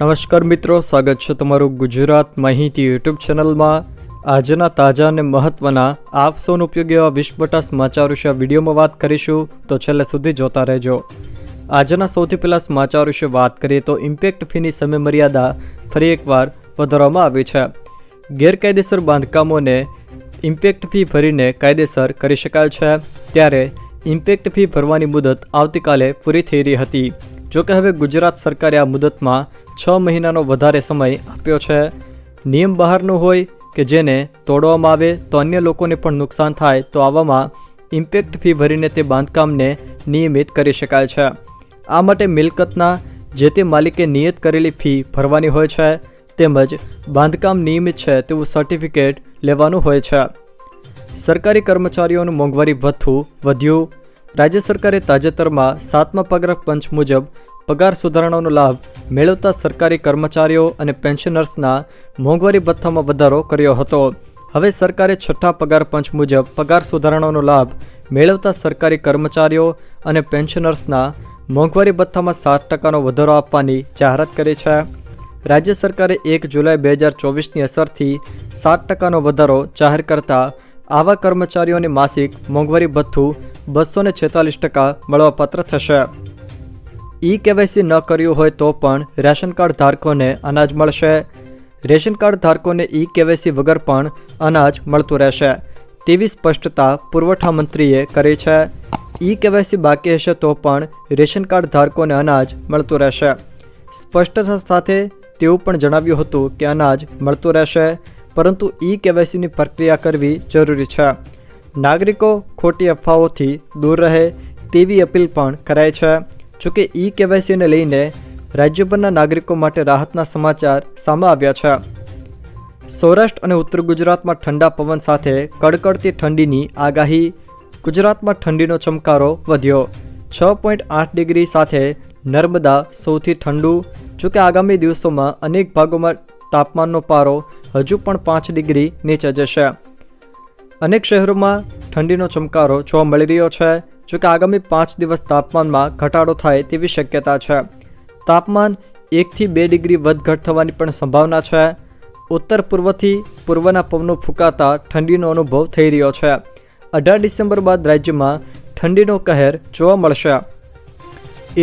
નમસ્કાર મિત્રો, સ્વાગત છે તમારું ગુજરાત માહિતી યુટ્યુબ ચેનલમાં। આજના તાજા અને મહત્વના આપ સૌનો ઉપયોગી એવા 20 મોટા સમાચાર વિશે વિડીયોમાં વાત કરીશું, તો છેલ્લે સુધી જોતા રહેજો। આજના સૌથી પહેલા સમાચાર વિશે વાત કરીએ તો ઇમ્પેક્ટ ફીની સમયમર્યાદા ફરી એકવાર વધારવામાં આવી છે। ગેરકાયદેસર બાંધકામોને ઇમ્પેક્ટ ફી ભરીને કાયદેસર કરી શકાય છે, ત્યારે ઇમ્પેક્ટ ફી ભરવાની મુદત આવતીકાલે પૂરી થઈ રહી હતી। જોકે હવે ગુજરાત સરકારે આ મુદતમાં 6 મહિનાનો વધારે સમય આપ્યો છે। નિયમ બહારનો હોય કે જેને તોડવામાં આવે તો અન્ય લોકોને પણ નુકસાન થાય, તો આવામાં ઇમ્પેક્ટ ફી ભરીને તે બાંધકામને નિયમિત કરી શકાય છે। આ માટે મિલકતના જે તે માલિકે નિયત કરેલી ફી ભરવાની હોય છે, તેમજ બાંધકામ નિયમિત છે તેવું સર્ટિફિકેટ લેવાનું હોય છે। સરકારી કર્મચારીઓનું મોંઘવારી ભથ્થું વધ્યું। રાજ્ય સરકારે તાજેતરમાં 7મા પગાર પંચ મુજબ પગાર સુધારણાનો લાભ મેળવતા સરકારી કર્મચારીઓ અને પેન્શનર્સના મોંઘવારી ભથ્થામાં વધારો કર્યો હતો। હવે સરકારે 6ઠા પગાર પંચ મુજબ પગાર સુધારણાનો લાભ મેળવતા સરકારી કર્મચારીઓ અને પેન્શનર્સના મોંઘવારી ભથ્થામાં 7%નો વધારો આપવાની જાહેરાત કરી છે। રાજ્ય સરકારે 1 જુલાઈ 2024ની અસરથી 7%નો વધારો જાહેર કરતા આવા કર્મચારીઓને માસિક મોંઘવારી ભથ્થું 246% મળવાપાત્ર થશે। KYC ન કર્યું હોય તો પણ રેશન કાર્ડ ધારકોને અનાજ મળશે। રેશન કાર્ડ ધારકોને KYC વગર પણ અનાજ મળતું રહેશે તેવી સ્પષ્ટતા પુરવઠા મંત્રીએ કરી છે। KYC બાકી હશે તો પણ રેશન કાર્ડ ધારકોને અનાજ મળતું રહેશે। સ્પષ્ટતા સાથે તેવું પણ જણાવ્યું હતું કે અનાજ મળતું રહેશે, પરંતુ KYCની પ્રક્રિયા કરવી જરૂરી છે। નાગરિકો ખોટી અફવાઓથી દૂર રહે તેવી અપીલ પણ કરાઈ છે। જોકે KYCને લઈને રાજ્યભરના નાગરિકો માટે રાહતના સમાચાર સામે આવ્યા છે। સૌરાષ્ટ્ર અને ઉત્તર ગુજરાતમાં ઠંડા પવન સાથે કડકડતી ઠંડીની આગાહી। ગુજરાતમાં ઠંડીનો ચમકારો વધ્યો। 6.8 ડિગ્રી સાથે નર્મદા સૌથી ઠંડુ। જોકે આગામી દિવસોમાં અનેક ભાગોમાં તાપમાનનો પારો હજુ પણ 5 ડિગ્રી નીચે જશે। અનેક શહેરોમાં ઠંડીનો ચમકારો જોવા મળી રહ્યો છે। જોકે આગામી 5 દિવસ તાપમાનમાં ઘટાડો થાય તેવી શક્યતા છે। તાપમાન 1 થી 2 ડિગ્રી વધઘટ થવાની પણ સંભાવના છે। ઉત્તર પૂર્વથી પૂર્વના પવનો ફૂંકાતા ઠંડીનો અનુભવ થઈ રહ્યો છે। 18 ડિસેમ્બર બાદ રાજ્યમાં ઠંડીનો કહેર જોવા મળશે।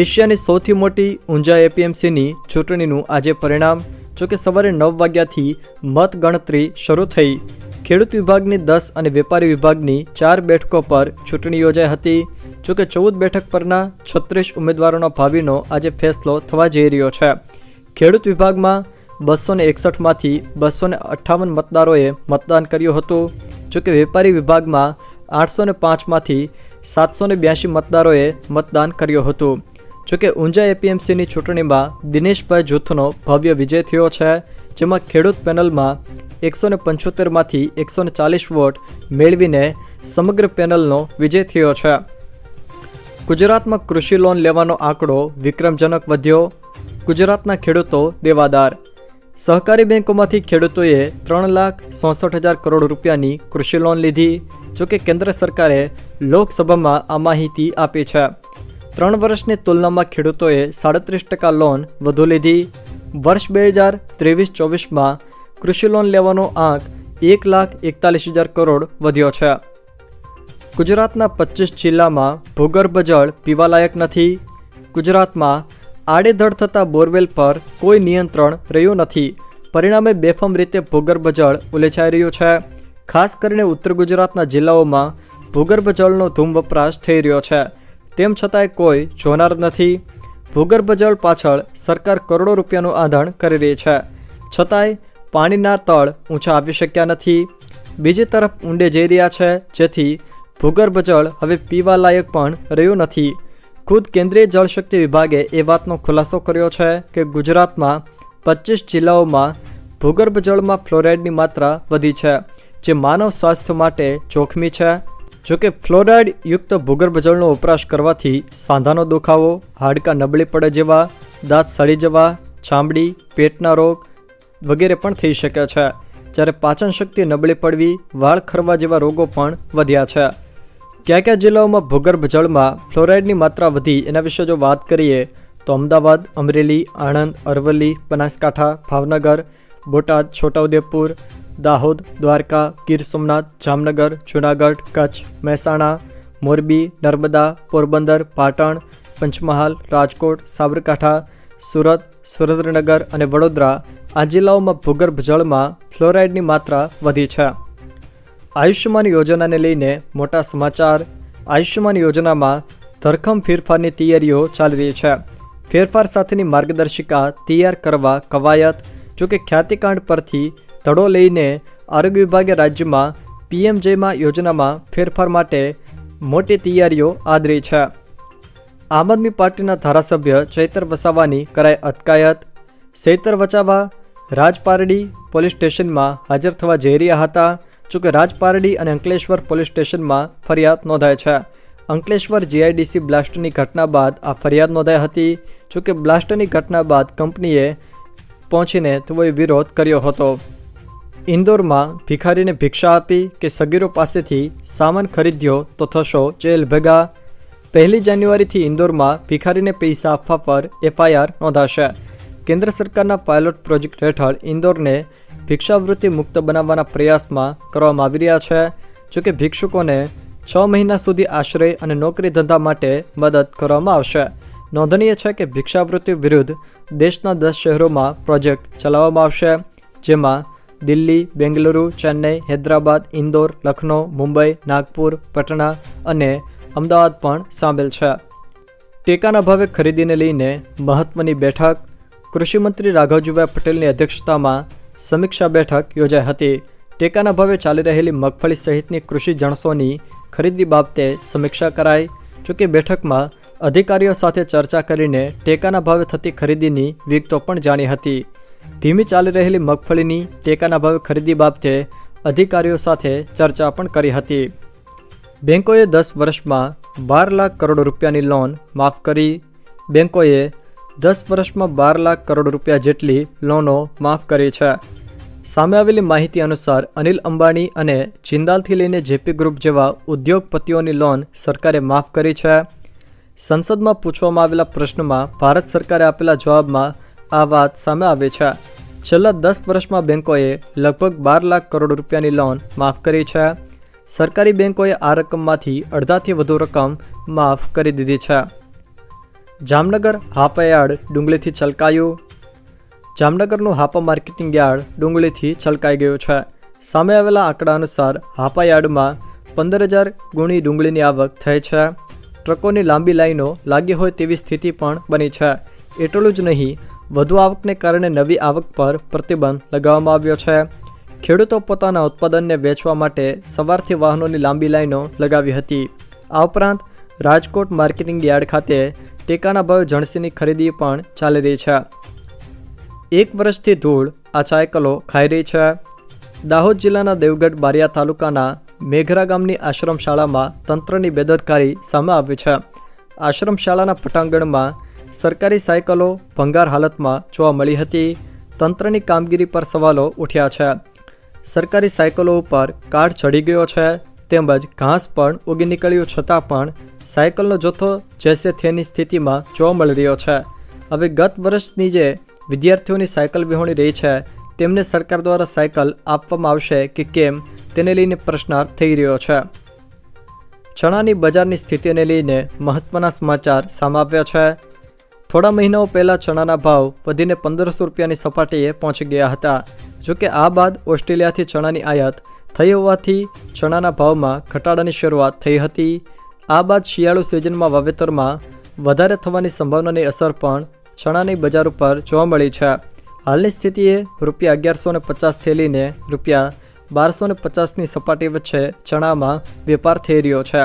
એશિયાની સૌથી મોટી ઊંઝા APMCની ચૂંટણીનું આજે પરિણામ। જોકે સવારે 9 વાગ્યાથી મતગણતરી શરૂ થઈ। ખેડૂત વિભાગની 10 અને વેપારી વિભાગની 4 બેઠકો પર ચૂંટણી યોજાઈ હતી। જોકે 14 બેઠક પરના 36 ઉમેદવારોના ભાવિનો આજે ફેસલો થવા જઈ રહ્યો છે। ખેડૂત વિભાગમાં 261માંથી 258 મતદારોએ મતદાન કર્યું હતું। જોકે વેપારી વિભાગમાં 805માંથી 782 મતદારોએ મતદાન કર્યું હતું। જોકે ઊંઝા APMCની ચૂંટણીમાં દિનેશભાઈ જૂથનો ભવ્ય વિજય થયો છે, જેમાં ખેડૂત પેનલમાં 175માંથી 140 વોટ મેળવીને સમગ્ર પેનલનો વિજય થયો છે। ગુજરાતમાં કૃષિ લોન લેવાનો આંકડો વિક્રમજનક વધ્યો। ગુજરાતના ખેડૂતો દેવાદાર। સહકારી બેંકોમાંથી ખેડૂતોએ 3,67,000 કરોડ રૂપિયાની કૃષિ લોન લીધી। જોકે કેન્દ્ર સરકારે લોકસભામાં આ માહિતી આપી છે। 3 વર્ષની તુલનામાં ખેડૂતોએ 37% લોન વધુ લીધી। વર્ષ 2023-24માં કૃષિ લોન લેવાનો આંક 1,41,000 કરોડ વધ્યો છે। ગુજરાતના 25 જિલ્લામાં ભૂગર્ભ જળ પીવાલાયક નથી। ગુજરાતમાં આડેધડ થતા બોરવેલ પર કોઈ નિયંત્રણ રહ્યું નથી, પરિણામે બેફામ રીતે ભૂગર્ભ જળ ઉલેચાઈ રહ્યું છે। ખાસ કરીને ઉત્તર ગુજરાતના જિલ્લાઓમાં ભૂગર્ભ જળનો ધૂમ વપરાશ થઈ રહ્યો છે, તેમ છતાંય કોઈ જોનાર નથી। ભૂગર્ભ જળ પાછળ સરકાર કરોડો રૂપિયાનું આંધણ કરી રહી છે, છતાંય પાણીના તળ ઊંચા આવી શક્યા નથી। બીજી તરફ ઊંડે જઈ રહ્યા છે, જેથી ભૂગર્ભ જળ હવે પીવા લાયક પણ રહ્યું નથી। ખુદ કેન્દ્રીય જળશક્તિ વિભાગે એ વાતનો ખુલાસો કર્યો છે કે ગુજરાતમાં 25 જિલ્લાઓમાં ભૂગર્ભ જળમાં ફ્લોરાઇડની માત્રા વધી છે, જે માનવ સ્વાસ્થ્ય માટે જોખમી છે। જોકે ફ્લોરાઇડ યુક્ત ભૂગર્ભ જળનો વપરાશ કરવાથી સાંધાનો દુખાવો, હાડકાં નબળી પડે જેવા, દાંત સડી જવા, ચામડી, પેટના રોગ વગેરે પણ થઈ શકે છે, જ્યારે પાચન શક્તિ નબળી પડવી, વાળ ખરવા જેવા રોગો પણ વધ્યા છે। કયા કયા જિલ્લાઓમાં ભૂગર્ભ જળમાં ફ્લોરાઇડની માત્રા વધી એના વિશે જો વાત કરીએ તો અમદાવાદ, અમરેલી, આણંદ, અરવલ્લી, બનાસકાંઠા, ભાવનગર, બોટાદ, છોટાઉદેપુર, દાહોદ, દ્વારકા, ગીર સોમનાથ, જામનગર, જૂનાગઢ, કચ્છ, મહેસાણા, મોરબી, નર્મદા, પોરબંદર, પાટણ, પંચમહાલ, રાજકોટ, સાબરકાંઠા, સુરત, સુરેન્દ્રનગર અને વડોદરા આ જિલ્લાઓમાં ભૂગર્ભ જળમાં ફ્લોરાઇડની માત્રા વધી છે. આયુષ્યમાન યોજનાને લઈને મોટા સમાચાર. આયુષ્યમાન યોજનામાં ધરખમ ફેરફારની તૈયારીઓ ચાલી રહી છે. ફેરફાર સાથેની માર્ગદર્શિકા તૈયાર કરવા કવાયત. જોકે ખ્યાતિકાંડ પરથી ધડો લઈને આરોગ્ય વિભાગે રાજ્યમાં પીએમજેમાં યોજનામાં ફેરફાર માટે મોટી તૈયારીઓ આદરી છે. આમ આદમી પાર્ટીના ધારાસભ્ય ચૈતર વસાવાની કરાઈ અટકાયત. ચૈતર વસાવા રાજપારડી પોલીસ સ્ટેશનમાં હાજર થવા જઈ રહ્યા હતા. જોકે રાજપારડી અને અંકલેશ્વર પોલીસ સ્ટેશનમાં ફરિયાદ નોંધાઈ છે. અંકલેશ્વર જીઆઈડીસી બ્લાસ્ટની ઘટના બાદ આ ફરિયાદ નોંધાઈ હતી. જોકે બ્લાસ્ટની ઘટના બાદ કંપનીએ પહોંચીને તેઓએ વિરોધ કર્યો હતો. ઇન્દોરમાં ભિખારીને ભિક્ષા આપી કે સગીરો પાસેથી સામાન ખરીદ્યો તો થશો જેલ ભેગા. 1 જાન્યુઆરીથી ઇન્દોરમાં ભિખારીને પૈસા આપવા પર એફઆઈઆર નોંધાશે. કેન્દ્ર સરકારના પાયલોટ પ્રોજેક્ટ હેઠળ ઇન્દોરને ભિક્ષાવૃત્તિ મુક્ત બનાવવાના પ્રયાસમાં કરવામાં આવી રહ્યા છે. જોકે ભિક્ષુકોને 6 મહિના સુધી આશ્રય અને નોકરી ધંધા માટે મદદ કરવામાં આવશે. નોંધનીય છે કે ભિક્ષાવૃત્તિ વિરુદ્ધ દેશના 10 શહેરોમાં પ્રોજેક્ટ ચલાવવામાં આવશે, જેમાં દિલ્હી, બેંગલુરુ, ચેન્નઈ, હૈદરાબાદ, ઇન્દોર, લખનૌ, મુંબઈ, નાગપુર, પટના અને અમદાવાદ પણ સામેલ છે. ટેકાના ભાવે ખરીદીને લઈને મહત્વની બેઠક. કૃષિમંત્રી રાઘવજીભાઈ પટેલની અધ્યક્ષતામાં સમીક્ષા બેઠક યોજાઈ હતી. ટેકાના ભાવે ચાલી રહેલી મગફળી સહિતની કૃષિ જણસોની ખરીદી બાબતે સમીક્ષા કરાઈ. જોકે બેઠકમાં અધિકારીઓ સાથે ચર્ચા કરીને ટેકાના ભાવે થતી ખરીદીની વિગતો પણ જાણી હતી. ધીમી ચાલી રહેલી મગફળીની ટેકાના ભાવે ખરીદી બાબતે અધિકારીઓ સાથે ચર્ચા પણ કરી હતી. બેંકોએ 10 વર્ષમાં 12 લાખ કરોડ રૂપિયાની લોન માફ કરી. બેંકોએ 10 વર્ષમાં 12 લાખ કરોડ રૂપિયા જેટલી લોનો માફ કરી છે. સામે આવેલી માહિતી અનુસાર અનિલ અંબાણી અને જિંદાલથી લઈને જેપી ગ્રુપ જેવા ઉદ્યોગપતિઓની લોન સરકારે માફ કરી છે. સંસદમાં પૂછવામાં આવેલા પ્રશ્નમાં ભારત સરકારે આપેલા જવાબમાં આ વાત સામે આવી છે. છેલ્લા 10 વર્ષમાં બેંકોએ લગભગ 12 લાખ કરોડ રૂપિયાની લોન માફ કરી છે. સરકારી બેંકોએ આ રકમમાંથી અડધાથી વધુ રકમ માફ કરી દીધી છે. જામનગર હાપા યાર્ડ ડુંગળીથી છલકાયું. જામનગરનું હાપા માર્કેટિંગ યાર્ડ ડુંગળીથી છલકાઈ ગયું છે. સામે આવેલા આંકડા અનુસાર હાપા યાર્ડમાં 15,000 ગુણી ડુંગળીની આવક થઈ છે. ટ્રકોની લાંબી લાઈનો લાગી હોય તેવી સ્થિતિ પણ બની છે. એટલું જ નહીં, વધુ આવકને કારણે નવી આવક પર પ્રતિબંધ લગાવવામાં આવ્યો છે. ખેડૂતો પોતાના ઉત્પાદનને વેચવા માટે સવારથી વાહનોની લાંબી લાઈનો લગાવી હતી. આ ઉપરાંત રાજકોટ માર્કેટિંગ યાર્ડ ખાતે ટેકાના ભાવે જણસીની ખરીદી પણ ચાલી રહી છે. 1 વર્ષથી ધૂળ આ સાયકલો ખાઈ રહી છે. દાહોદ જિલ્લાના દેવગઢ બારિયા તાલુકાના મેઘરા ગામની આશ્રમ શાળામાં તંત્રની બેદરકારી સામે આવી છે. આશ્રમ શાળાના પટાંગણમાં સરકારી સાયકલો ભંગાર હાલતમાં જોવા મળી હતી. તંત્રની કામગીરી પર સવાલો ઉઠ્યા છે. સરકારી સાયકલો ઉપર કાળ ચડી ગયો છે, તેમજ ઘાસ પણ ઉગી નીકળ્યું છતાં પણ સાયકલનો જથ્થો જેસે થેની સ્થિતિમાં જોવા મળી રહ્યો છે. હવે ગત વર્ષની જે વિદ્યાર્થીઓની સાયકલ વિહોણી રહી છે તેમને સરકાર દ્વારા સાયકલ આપવામાં આવશે કે કેમ તેને લઈને પ્રશ્નાર્થ થઈ રહ્યો છે. ચણાની બજારની સ્થિતિને લઈને મહત્વના સમાચાર સામે આવ્યા છે. થોડા મહિનાઓ પહેલાં ચણાના ભાવ વધીને 1500 રૂપિયાની સપાટીએ પહોંચી ગયા હતા. જોકે આ બાદ ઓસ્ટ્રેલિયાથી ચણાની આયાત થઈ હોવાથી ચણાના ભાવમાં ઘટાડાની શરૂઆત થઈ હતી. આ બાદ શિયાળુ સિઝનમાં વાવેતરમાં વધારે થવાની સંભાવનાની અસર પણ ચણાની બજાર ઉપર જોવા મળી છે. હાલની સ્થિતિએ ₹1150 લઈને ₹1250ની સપાટી વચ્ચે ચણામાં વેપાર થઈ રહ્યો છે.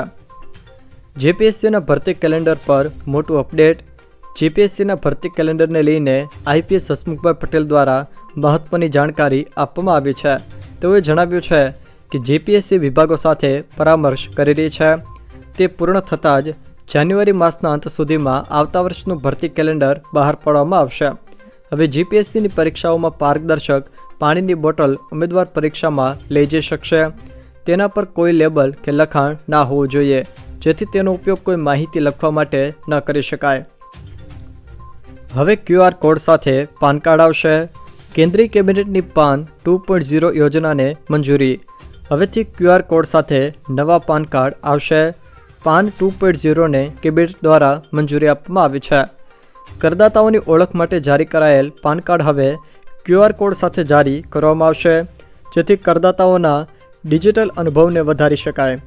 જીપીએસસીના ભરતી કેલેન્ડર પર મોટું અપડેટ. જીપીએસસીના ભરતી કેલેન્ડરને લઈને આઈપીએસ હસમુખભાઈ પટેલ દ્વારા મહત્વની જાણકારી આપવામાં આવી છે. તેઓએ જણાવ્યું છે કે જીપીએસસી વિભાગો સાથે પરામર્શ કરી રહી છે. તે પૂર્ણ થતાં જ જાન્યુઆરી માસના અંત સુધીમાં આવતા વર્ષનું ભરતી કેલેન્ડર બહાર પાડવામાં આવશે. હવે જીપીએસસીની પરીક્ષાઓમાં પારદર્શક પાણીની બોટલ ઉમેદવાર પરીક્ષામાં લઈ જઈ શકશે. તેના પર કોઈ લેબલ કે લખાણ ના હોવું જોઈએ, જેથી તેનો ઉપયોગ કોઈ માહિતી લખવા માટે ન કરી શકાય. હવે QR કોડ સાથે પાન કાર્ડ આવશે। કેન્દ્રીય કેબિનેટની પાન 2.0 યોજનાને મંજૂરી। હવેથી QR કોડ સાથે નવા પાન કાર્ડ આવશે। પાન 2.0ને કેબિનેટ દ્વારા મંજૂરી આપવામાં આવી છે। કરદાતાઓની ઓળખ માટે જારી કરાયેલ પાન કાર્ડ હવે QR કોડ સાથે જારી કરવામાં આવશે, જેથી કરદાતાઓના ડિજિટલ અનુભવને વધારી શકાય।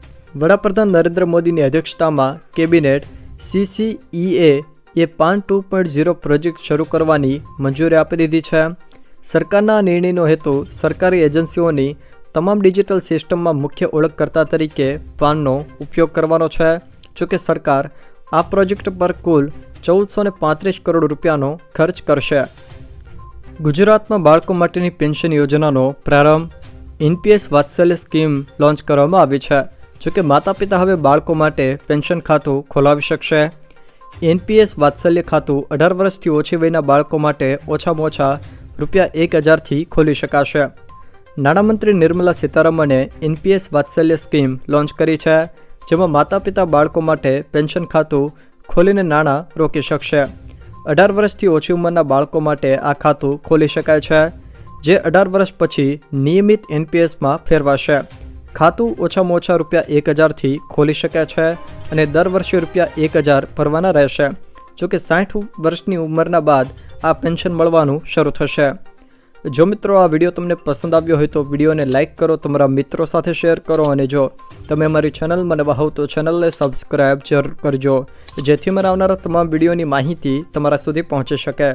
વડાપ્રધાન નરેન્દ્ર મોદીની અધ્યક્ષતામાં કેબિનેટ CCEA એ પાન 2.0 પ્રોજેક્ટ શરૂ કરવાની મંજૂરી આપી દીધી છે। સરકારના આ નિર્ણયનો હેતુ સરકારી એજન્સીઓની તમામ ડિજિટલ સિસ્ટમમાં મુખ્ય ઓળખકર્તા તરીકે પાનનો ઉપયોગ કરવાનો છે। જોકે સરકાર આ પ્રોજેક્ટ પર કુલ 1435 કરોડ રૂપિયાનો ખર્ચ કરશે। ગુજરાતમાં બાળકો માટેની પેન્શન યોજનાનો પ્રારંભ। NPS વાત્સલ્ય સ્કીમ લોન્ચ કરવામાં આવી છે। જોકે માતા પિતા હવે બાળકો માટે પેન્શન ખાતું ખોલાવી શકશે। NPS વાત્સલ્ય ખાતું 18 વર્ષથી ઓછી વયના બાળકો માટે ઓછામાં ઓછા ₹1000થી ખોલી શકાશે। નાણામંત્રી નિર્મલા સીતારમણે NPS વાત્સલ્ય સ્કીમ લોન્ચ કરી છે, જેમાં માતા પિતા બાળકો માટે પેન્શન ખાતું ખોલીને નાણાં રોકી શકશે। 18 વર્ષથી ઓછી ઉંમરના બાળકો માટે આ ખાતું ખોલી શકાય છે, જે 18 વર્ષ પછી નિયમિત NPSમાં ફેરવાશે। ખાતું ઓછામાં ઓછા ₹1000થી ખોલી શકાય છે અને દર વર્ષે ₹1000 ભરવાના રહેશે। જોકે 60 વર્ષની ઉંમરના બાદ આ પેન્શન મળવાનું શરૂ થશે। જો મિત્રો આ વિડીયો તમને પસંદ આવ્યો હોય તો વિડીયોને લાઇક કરો, તમારા મિત્રો સાથે શેર કરો અને જો તમે અમારી ચેનલમાં નવા હોવ તો ચેનલને સબસ્ક્રાઈબ જરૂર કરજો, જેથી મને આવનારા તમામ વિડીયોની માહિતી તમારા સુધી પહોંચી શકે।